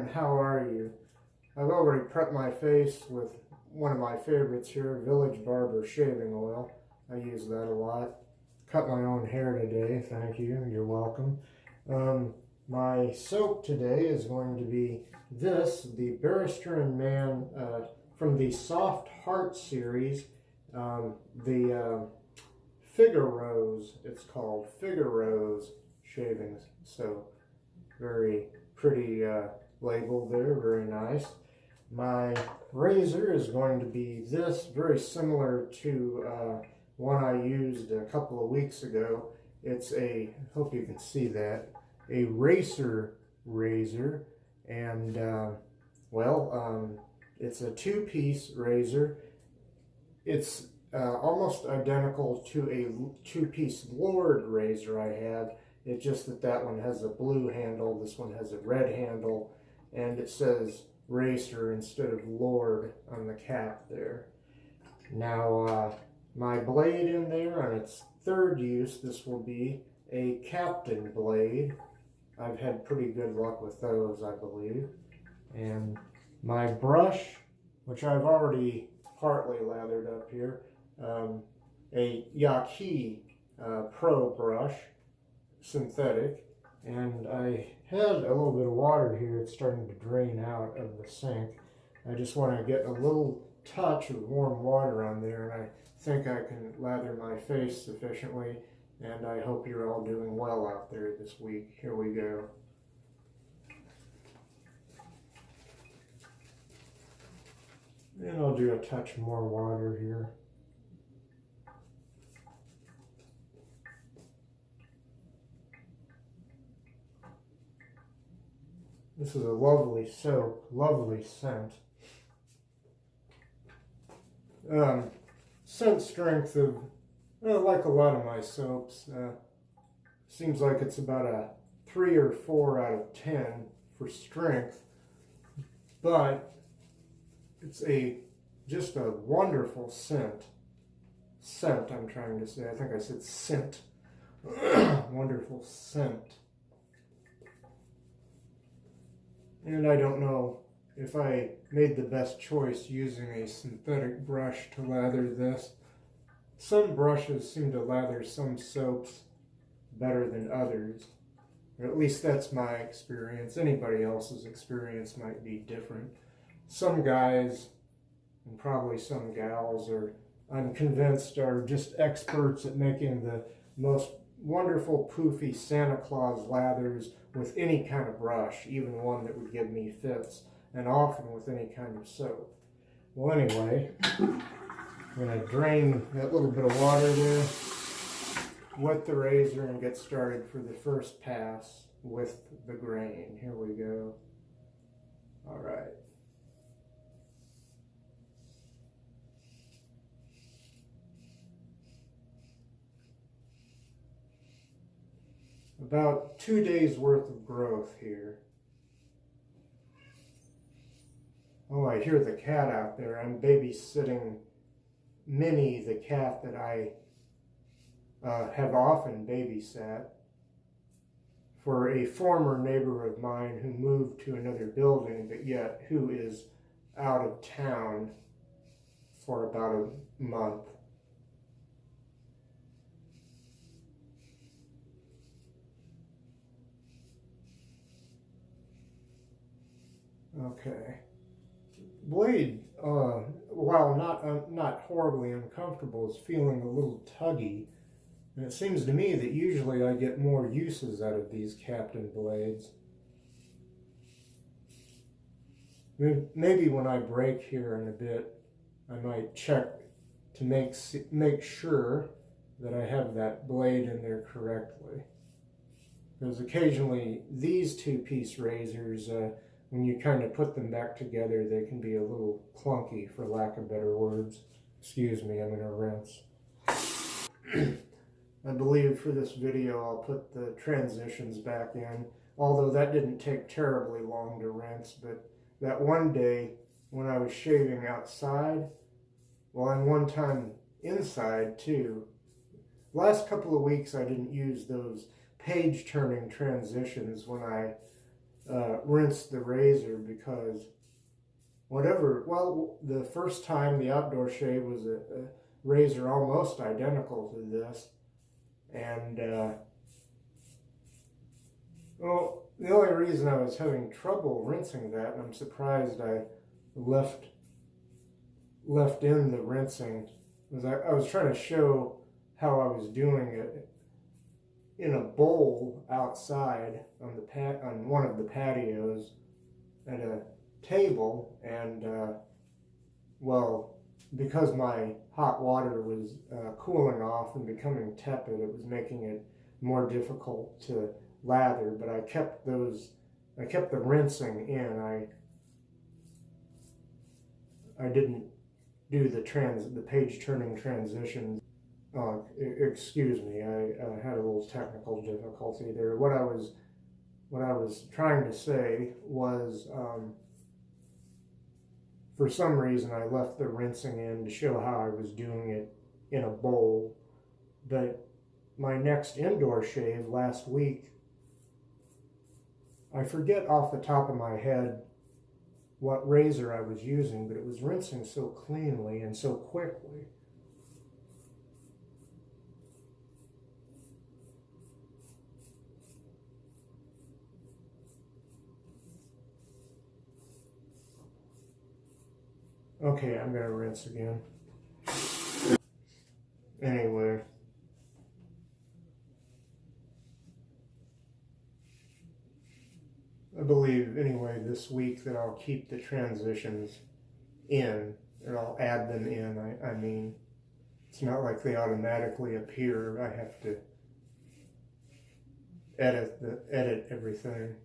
and how are you? I've already prepped my face with one of my favorites here, Village Barber shaving oil. I use that a lot. Cut my own hair today, thank you, you're welcome. My soap today is going to be the Barrister and Mann from the Soft Heart series, the Figarose, it's called Figarose shaving soap. Very pretty label there, very nice. My razor is going to be this, very similar to one I used a couple of weeks ago. It's a, hope you can see that, a racer razor, and it's a two-piece razor. It's almost identical to a two-piece Lord razor I have. It's just that that one has a blue handle, this one has a red handle, and it says Racer instead of Lord on the cap there. Now, my blade in there on its third use, this will be a Captain blade. I've had pretty good luck with those, I believe. And my brush, which I've already partly lathered up here, a Yaqi Pro brush, synthetic, and I had a little bit of water here. It's starting to drain out of the sink. I just want to get a little touch of warm water on there, and I think I can lather my face sufficiently, and I hope you're all doing well out there this week. Here we go. And I'll do a touch more water here. This is a lovely soap, lovely scent. Scent strength of, like a lot of my soaps, seems like it's about a 3 or 4 out of 10 for strength, but it's just a wonderful scent. Scent, I'm trying to say. I think I said scent. Wonderful scent. And I don't know if I made the best choice using a synthetic brush to lather this. Some brushes seem to lather some soaps better than others. Or at least that's my experience. Anybody else's experience might be different. Some guys, and probably some gals, I'm convinced, are just experts at making the most wonderful poofy Santa Claus lathers with any kind of brush, even one that would give me fits, and often with any kind of soap. Well, anyway, I'm going to drain that little bit of water there, wet the razor, and get started for the first pass with the grain. Here we go. All right. About 2 days worth of growth here. Oh, I hear the cat out there. I'm babysitting Minnie, the cat that I have often babysat for a former neighbor of mine who moved to another building, but yet who is out of town for about a month. Okay. Blade, while not horribly uncomfortable, is feeling a little tuggy. And it seems to me that usually I get more uses out of these Captain blades. Maybe when I break here in a bit, I might check to make sure that I have that blade in there correctly. Because occasionally these two-piece razors, when you kind of put them back together, they can be a little clunky, for lack of better words. Excuse me, I'm going to rinse. I believe for this video I'll put the transitions back in, although that didn't take terribly long to rinse. But that one day when I was shaving outside, well, and one time inside too, last couple of weeks I didn't use those page turning transitions when I rinse the razor because the first time the outdoor shave was a razor almost identical to this, and well, the only reason I was having trouble rinsing that, and I'm surprised I left in the rinsing, was I was trying to show how I was doing it in a bowl outside on one of the patios at a table, and well, because my hot water was cooling off and becoming tepid, it was making it more difficult to lather. But I kept the rinsing in. I didn't do the page turning transitions. Excuse me, I had a little technical difficulty there. What I was trying to say was, for some reason I left the rinsing in to show how I was doing it in a bowl. But my next indoor shave last week, I forget off the top of my head what razor I was using, but it was rinsing so cleanly and so quickly. Okay, I'm gonna rinse again. Anyway. I believe, anyway, this week that I'll keep the transitions in, or I'll add them in. I mean, it's not like they automatically appear. I have to edit everything.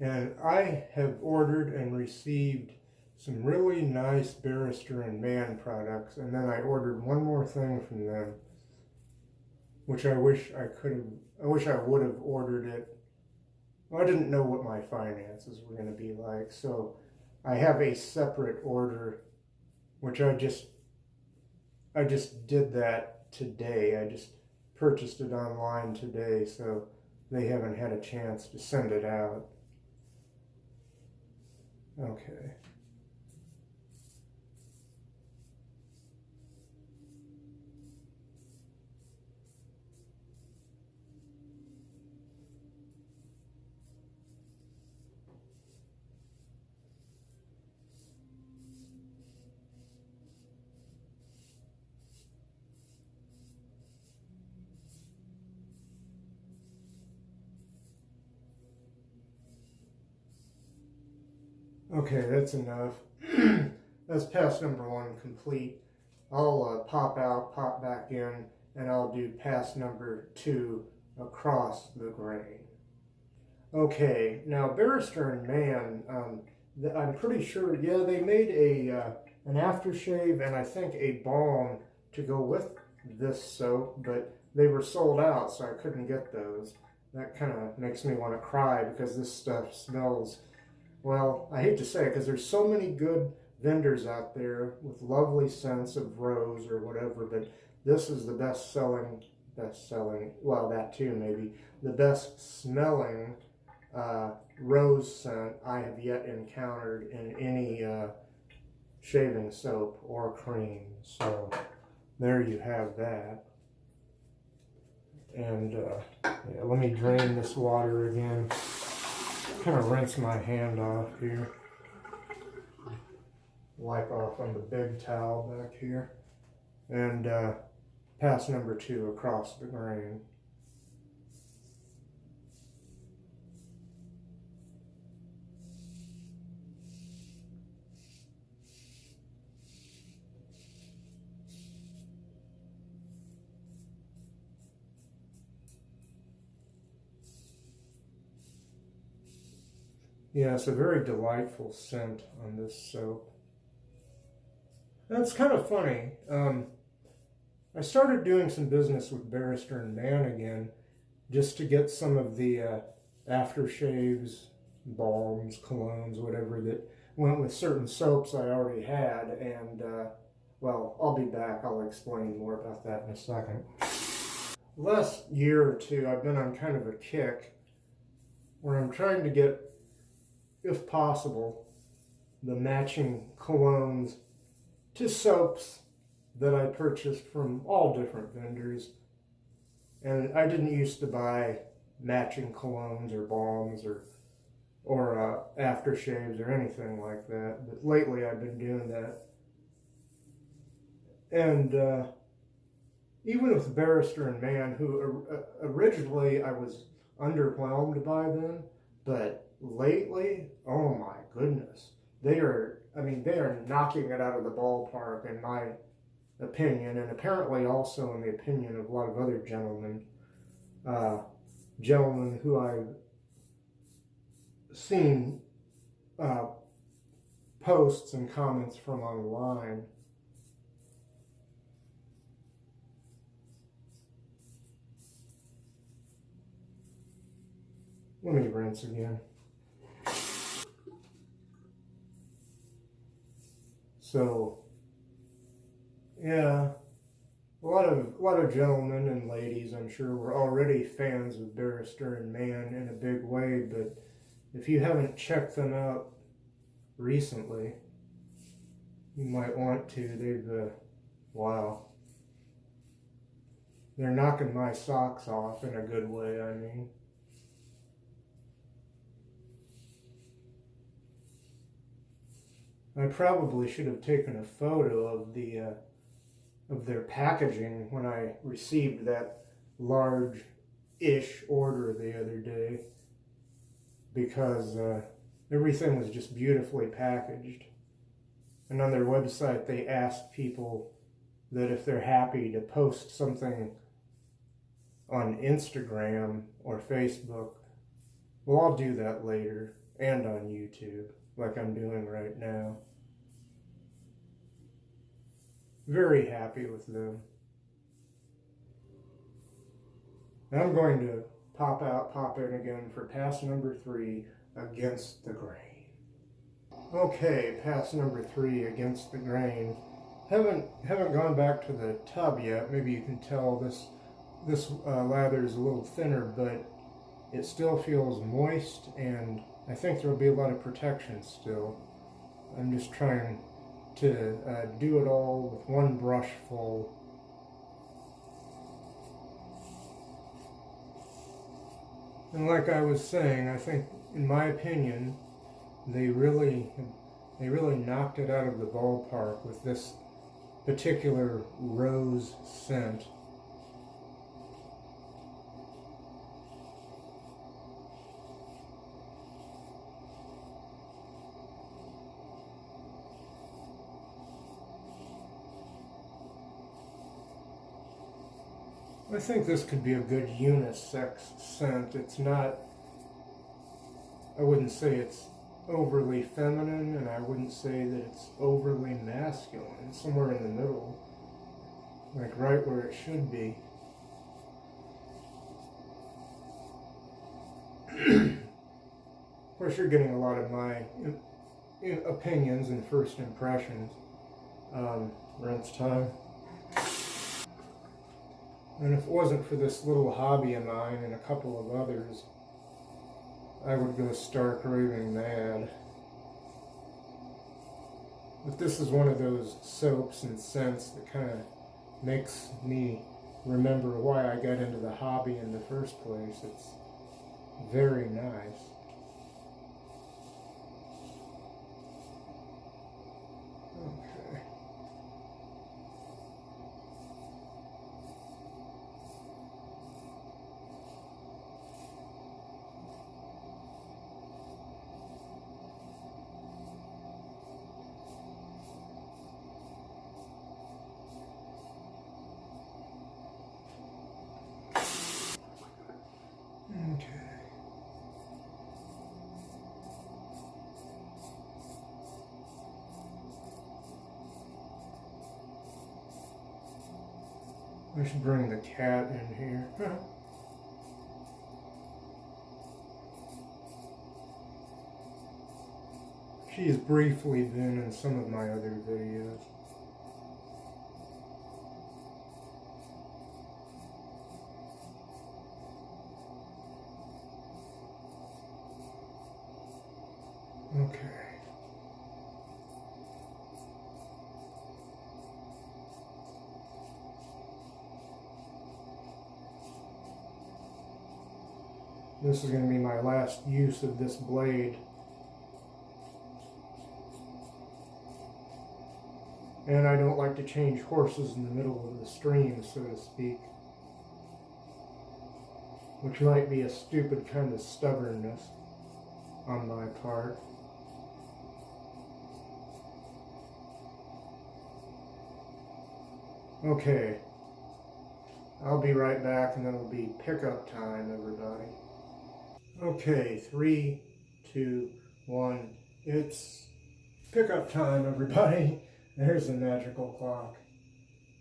And I have ordered and received some really nice Barrister and Mann products, and then I ordered one more thing from them, which I wish I would have ordered it. Well, I didn't know what my finances were going to be like, so I have a separate order, which I just did that today. I just purchased it online today, so they haven't had a chance to send it out. Okay. Okay, that's enough. That's pass number 1 complete. I'll pop out, pop back in, and I'll do pass number 2 across the grain. Okay, now Barrister and Mann, I'm pretty sure, yeah, they made an aftershave and I think a balm to go with this soap, but they were sold out, so I couldn't get those. That kind of makes me want to cry because this stuff smells, well, I hate to say it because there's so many good vendors out there with lovely scents of rose or whatever, but this is the best selling, well, that too maybe, the best smelling rose scent I have yet encountered in any shaving soap or cream. So there you have that. And yeah, let me drain this water again. Kind of rinse my hand off here. Wipe off on the big towel back here. And pass number 2 across the grain. Yeah, it's a very delightful scent on this soap. That's kind of funny. I started doing some business with Barrister and Mann again, just to get some of the aftershaves, balms, colognes, whatever that went with certain soaps I already had, and well, I'll be back. I'll explain more about that in a second. Last year or two, I've been on kind of a kick where I'm trying to get, if possible, the matching colognes to soaps that I purchased from all different vendors. And I didn't used to buy matching colognes or balms or aftershaves or anything like that, but lately I've been doing that. And even with Barrister and Mann, who originally I was underwhelmed by them, but lately, oh my goodness, they are knocking it out of the ballpark in my opinion, and apparently also in the opinion of a lot of other gentlemen who I've seen posts and comments from online. Let me rinse again. So, yeah, a lot of gentlemen and ladies, I'm sure, were already fans of Barrister and Mann in a big way, but if you haven't checked them out recently, you might want to. They've, wow. They're knocking my socks off in a good way, I mean. I probably should have taken a photo of their packaging when I received that large-ish order the other day, because everything was just beautifully packaged. And on their website, they asked people that if they're happy to post something on Instagram or Facebook. Well, I'll do that later, and on YouTube, like I'm doing right now. Very happy with them. Now I'm going to pop in again for pass number 3, Against the Grain. Okay, pass number 3, Against the Grain. Haven't gone back to the tub yet. Maybe you can tell this lather is a little thinner, but it still feels moist, and I think there will be a lot of protection still. I'm just trying to do it all with one brush full. And like I was saying, I think, in my opinion, they really knocked it out of the ballpark with this particular rose scent. I think this could be a good unisex scent. It's not, I wouldn't say it's overly feminine, and I wouldn't say that it's overly masculine. It's somewhere in the middle, like right where it should be. Of course, you're getting a lot of my opinions and first impressions. Rinse time. And if it wasn't for this little hobby of mine and a couple of others, I would go stark raving mad. But this is one of those soaps and scents that kind of makes me remember why I got into the hobby in the first place. It's very nice. Okay. I should bring the cat in here. She's briefly been in some of my other videos. Okay. This is going to be my last use of this blade. And I don't like to change horses in the middle of the stream, so to speak. Which might be a stupid kind of stubbornness on my part. Okay. I'll be right back, and then it'll be pickup time, everybody. Okay, 3, 2, 1. It's pickup time, everybody. There's the magical clock.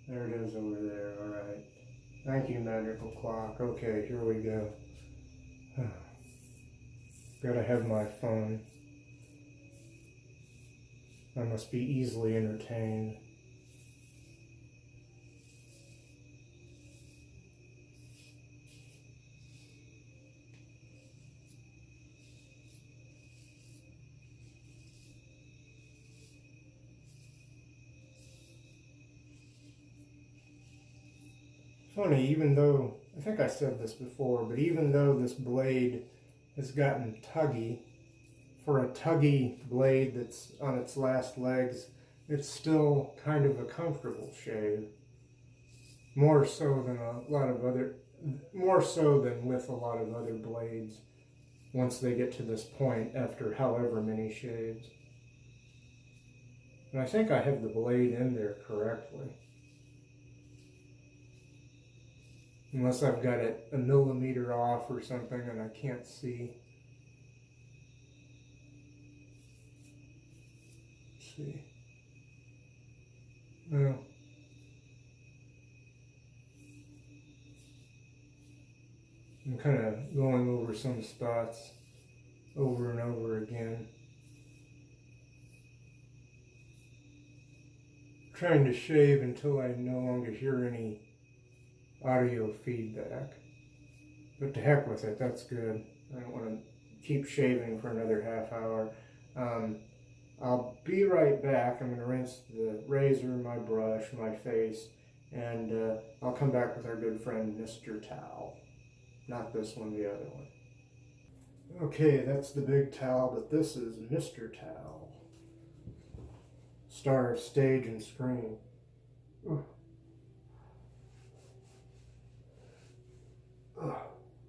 There it is over there. All right. Thank you, magical clock. Okay, here we go. Gotta have my phone. I must be easily entertained. Funny, even though, I think I said this before, but even though this blade has gotten tuggy, for a tuggy blade that's on its last legs, it's still kind of a comfortable shave. More so than with a lot of other blades once they get to this point after however many shaves. And I think I have the blade in there correctly. Unless I've got it a millimeter off or something and I can't see. Let's see. Well, I'm kind of going over some spots over and over again. Trying to shave until I no longer hear any audio feedback. But to heck with it, that's good. I don't want to keep shaving for another half hour. I'll be right back. I'm going to rinse the razor, my brush, my face, and I'll come back with our good friend Mr. Towel. Not this one, the other one. Okay, that's the big towel, but this is Mr. Towel. Star of stage and screen.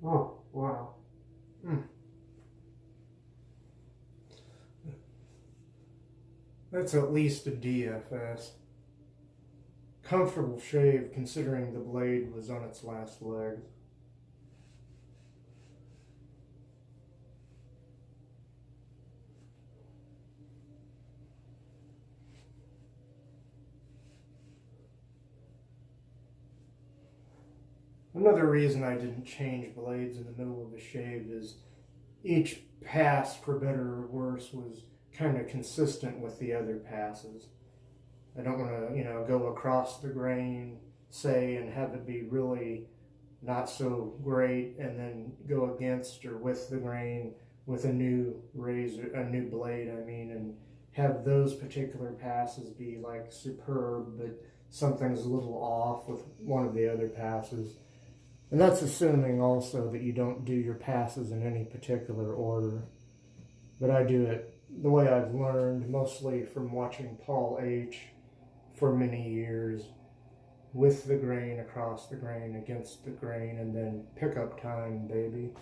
Oh, wow. That's at least a DFS. Comfortable shave considering the blade was on its last legs. Another reason I didn't change blades in the middle of a shave is each pass, for better or worse, was kind of consistent with the other passes. I don't want to, go across the grain, say, and have it be really not so great, and then go against or with the grain with a new razor, a new blade, and have those particular passes be like superb, but something's a little off with one of the other passes. And that's assuming also that you don't do your passes in any particular order. But I do it the way I've learned, mostly from watching Paul H. for many years, with the grain, across the grain, against the grain, and then pickup time, baby.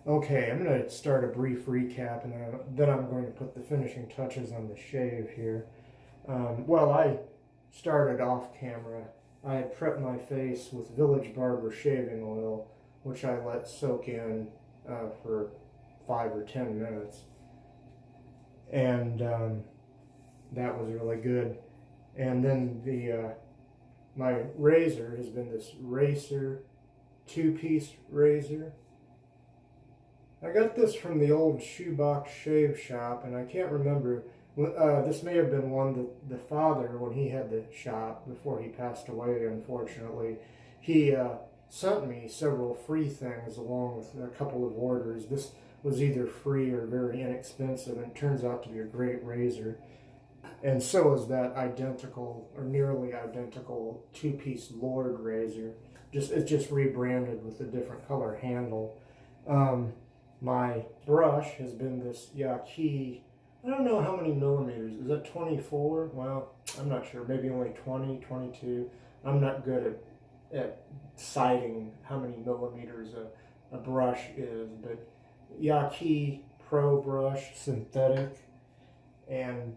Okay, I'm going to start a brief recap, and then I'm going to put the finishing touches on the shave here. I started off camera. I had prepped my face with Village Barber shaving oil, which I let soak in for 5 or 10 minutes. And that was really good. And then my razor has been this Racer 2-piece razor. I got this from the old Shoebox Shave Shop, and I can't remember. This may have been one that the father, when he had the shop, before he passed away, unfortunately, he sent me several free things along with a couple of orders. This was either free or very inexpensive, and it turns out to be a great razor. And so is that identical or nearly identical two-piece Lord razor. It's just rebranded with a different color handle. My brush has been this Yaqi. I don't know how many millimeters. Is that 24? Well, I'm not sure. Maybe only 20, 22. I'm not good at citing how many millimeters a brush is, but Yaqi Pro brush, synthetic. And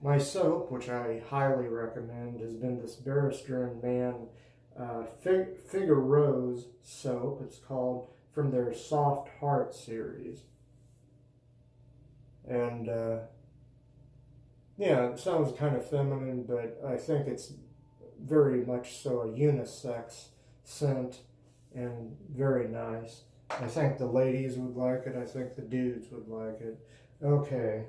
my soap, which I highly recommend, has been this Barrister and Mann Figarose soap. It's called, from their Soft Heart series. And yeah, it sounds kind of feminine, but I think it's very much so a unisex scent and very nice. I think the ladies would like it. I think the dudes would like it. Okay.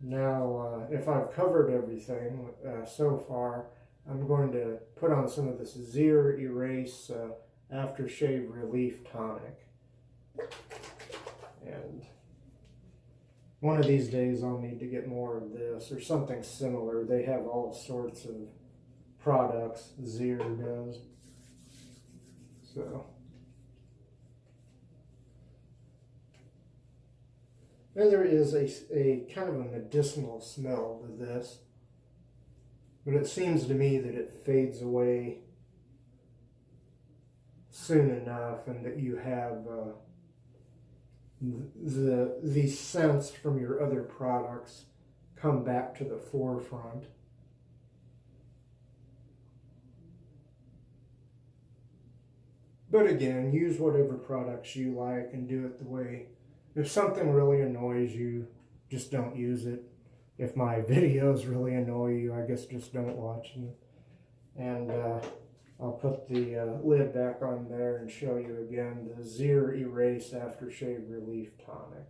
Now, if I've covered everything so far, I'm going to put on some of this Zirh Erase aftershave relief tonic. And one of these days I'll need to get more of this or something similar. They have all sorts of products, Zirh does. So, and there is a kind of a medicinal smell to this, but it seems to me that it fades away soon enough, and that you have the scents from your other products come back to the forefront. But again, use whatever products you like and do it the way. If something really annoys you, just don't use it. If my videos really annoy you, I guess just don't watch them. And I'll put the lid back on there and show you again the Zirh Erase Aftershave Relief Tonic.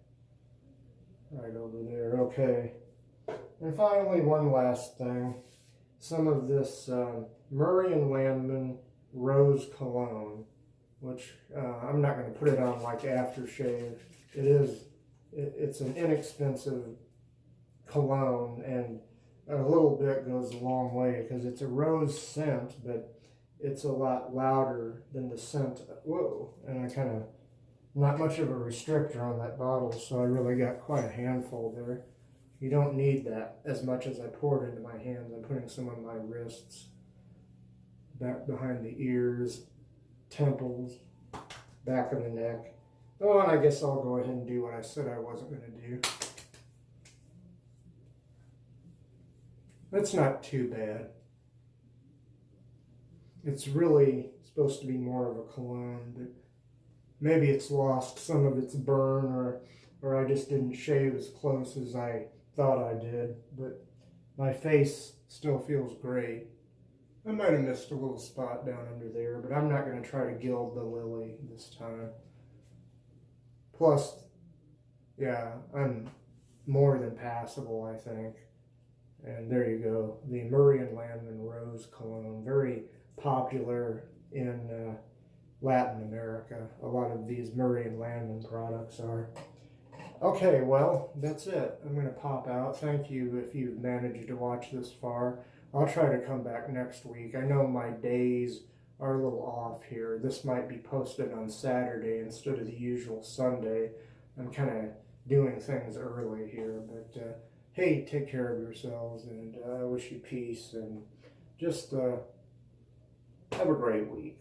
Right over there. Okay. And finally, one last thing. Some of this Murray and Lanman Rose Cologne, which I'm not going to put it on like aftershave. It's an inexpensive cologne, and a little bit goes a long way because it's a rose scent, but it's a lot louder than the scent. Whoa, and I kind of, not much of a restrictor on that bottle, so I really got quite a handful there. You don't need that as much as I poured into my hands. I'm putting some on my wrists, back behind the ears, temples, back of the neck. Oh, and I guess I'll go ahead and do what I said I wasn't going to do. That's not too bad. It's really supposed to be more of a cologne, but maybe it's lost some of its burn, or I just didn't shave as close as I thought I did, but my face still feels great. I might have missed a little spot down under there, but I'm not going to try to gild the lily this time. Plus, yeah, I'm more than passable, I think. And there you go, the Murray and Lanman Rose Cologne, very popular in Latin America. A lot of these Murray and Lanman products are. Okay, well, that's it. I'm going to pop out. Thank you if you've managed to watch this far. I'll try to come back next week. I know my days are a little off here. This might be posted on Saturday instead of the usual Sunday. I'm kind of doing things early here, but hey, take care of yourselves, and I wish you peace, and just have a great week.